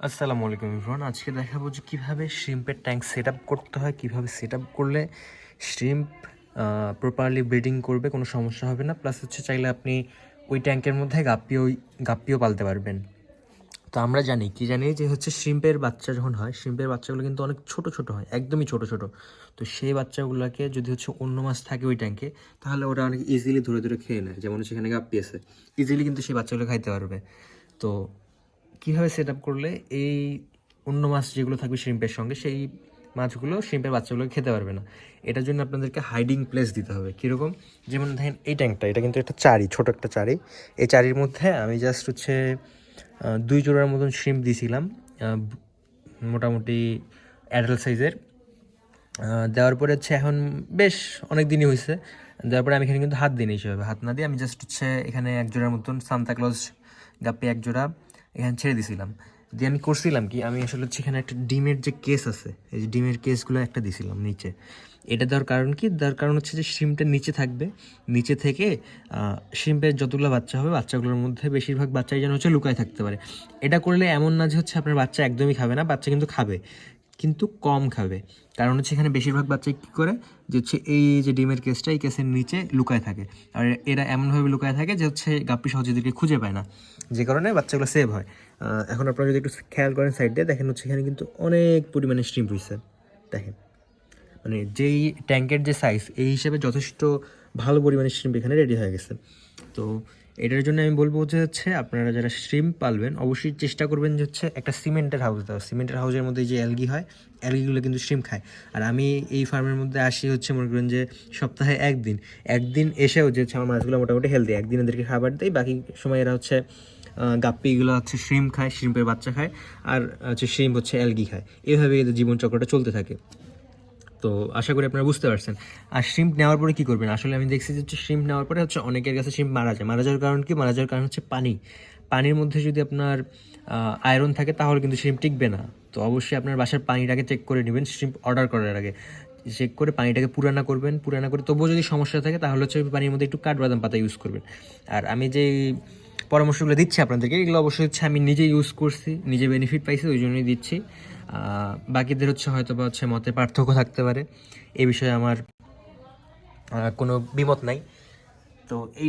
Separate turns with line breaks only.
আসসালামু আলাইকুম এভরিওয়ান। আজকে দেখাবো যে কীভাবে শ্রিম্পের ট্যাঙ্ক সেট আপ করতে হয়, কীভাবে সেট আপ করলে শ্রিম্প প্রপারলি ব্রিডিং করবে, কোনো সমস্যা হবে না। প্লাস হচ্ছে চাইলে আপনি ওই ট্যাঙ্কের মধ্যে গাপ্পিও পালতে পারবেন। তো আমরা জানি যে হচ্ছে শ্রিম্পের বাচ্চা যখন হয়, শ্রিম্পের বাচ্চাগুলো কিন্তু অনেক ছোট ছোট হয়, একদমই ছোট ছোট। তো সেই বাচ্চাগুলোকে যদি হচ্ছে অন্য মাছ থাকে ওই ট্যাঙ্কে, তাহলে ওরা অনেক ইজিলি ধরে ধরে খেয়ে নেয়। যেমন সেখানে গাপ্পি আছে, ইজিলি কিন্তু সেই বাচ্চাগুলো খাইতে পারবে। তো কীভাবে সেট আপ করলে এই অন্য মাছ যেগুলো থাকবে শ্রিম্পের সঙ্গে, সেই মাছগুলো শ্রিম্পের বাচ্চাগুলো খেতে পারবে না, এটার জন্য আপনাদেরকে হাইডিং প্লেস দিতে হবে। কীরকম? যেমন দেখেন এই ট্যাঙ্কটা, এটা কিন্তু একটা চারি, ছোটো একটা চারি। এই চারির মধ্যে আমি জাস্ট হচ্ছে 2 জোড়ার মতন শ্রিম্প দিয়েছিলাম, মোটামুটি অ্যাডাল্ট সাইজের। দেওয়ার পরে হচ্ছে এখন বেশ অনেক দিনই হয়েছে। দেওয়ার পরে আমি এখানে কিন্তু হাত দিইনি, সেভাবে হাত না দিয়ে আমি জাস্ট হচ্ছে এখানে 1 জোড়ার মতন সান্তাক্লজ গাপ্পি 1 জোড়া এখানে ছেড়ে দিছিলাম। দিয়ে আমি করছিলাম কি, আমি আসলে হচ্ছে এখানে একটা ডিমের যে কেস আছে, এই যে ডিমের কেসগুলো একটা দিছিলাম নিচে। এটা দেওয়ার কারণ কি? দেওয়ার কারণ হচ্ছে যে শ্রিম্পটা নিচে থাকবে, নিচে থেকে শ্রিম্পের যতগুলো বাচ্চা হবে, বাচ্চাগুলোর মধ্যে বেশিরভাগ বাচ্চাই যেন হচ্ছে লুকায় থাকতে পারে। এটা করলে এমন না যে হচ্ছে আপনার বাচ্চা একদমই খাবে না, বাচ্চা কিন্তু খাবে, কিন্তু কম খাবে। কারণ হচ্ছে এখানে বেশিরভাগ বাচ্চা কী করে, যে হচ্ছে এই যে ডিমের কেসটা, এই কেসের নিচে লুকায় থাকে। আর এরা এমনভাবে লুকায় থাকে যে হচ্ছে গাপ্পি সহজে এদেরকে খুঁজে পায় না, যে কারণে বাচ্চাগুলো সেভ হয়। এখন আপনারা যদি একটু খেয়াল করেন সাইডে, দেখেন হচ্ছে এখানে কিন্তু অনেক পরিমাণে শ্রিম্প হয়েছে। দেখেন, মানে যেই ট্যাঙ্কের যে সাইজ, এই হিসেবে যথেষ্ট ভালো পরিমাণে শ্রিম্প এখানে রেডি হয়ে গেছে। তো এটার জন্য আমি বলবো যে হচ্ছে আপনারা যারা শ্রিম্প পালবেন, অবশ্যই চেষ্টা করবেন যে হচ্ছে একটা সিমেন্টের হাউস দেওয়া। সিমেন্টের হাউসের মধ্যে যে অ্যালগি হয়, অ্যালগিগুলো কিন্তু শ্রিম্প খায়। আর আমি এই ফার্মের মধ্যে আসি হচ্ছে, মনে করেন যে সপ্তাহে একদিন এসেও যে হচ্ছে আমার মাছগুলো মোটামুটি হেলদি, একদিন এদেরকে খাবার দেয়, বাকি সময় এরা হচ্ছে গাপ্পিগুলো হচ্ছে শ্রিম্প খায়, শ্রিম্পের বাচ্চা খায়, আর হচ্ছে শ্রিম্প হচ্ছে অ্যালগি খায়। এভাবে এদের জীবনচক্রটা চলতে থাকে। তো আশা করি আপনারা বুঝতে পারছেন। আর শ্রিম্প নেওয়ার পরে কী করবেন? আসলে আমি দেখছি যে হচ্ছে শ্রিম্প নেওয়ার পরে হচ্ছে অনেকের কাছে শ্রিম্প মারা যাওয়ার কারণ কি? মারা যাওয়ার কারণ হচ্ছে পানির মধ্যে যদি আপনার আয়রন থাকে, তাহলে কিন্তু শ্রিম্প টিকবে না। তো অবশ্যই আপনার বাসার পানিটাকে চেক করে নেবেন শ্রিম্প অর্ডার করার আগে। চেক করে পানিটাকে পুরানা করে তবুও যদি সমস্যা থাকে, তাহলে হচ্ছে পানির মধ্যে একটু কাঠবাদাম পাতা ইউজ করবেন। আর আমি যে পরামর্শগুলো দিচ্ছি আপনাদেরকে, এগুলো অবশ্যই হচ্ছে আমি নিজে ইউজ করছি, নিজে বেনিফিট পাইছি, ওই জন্যই দিচ্ছি। বাকিদের হচ্ছে হয়তো বা হচ্ছে মতে পার্থক্য থাকতে পারে, এ বিষয়ে আমার কোনো দ্বিমত নাই। তো এই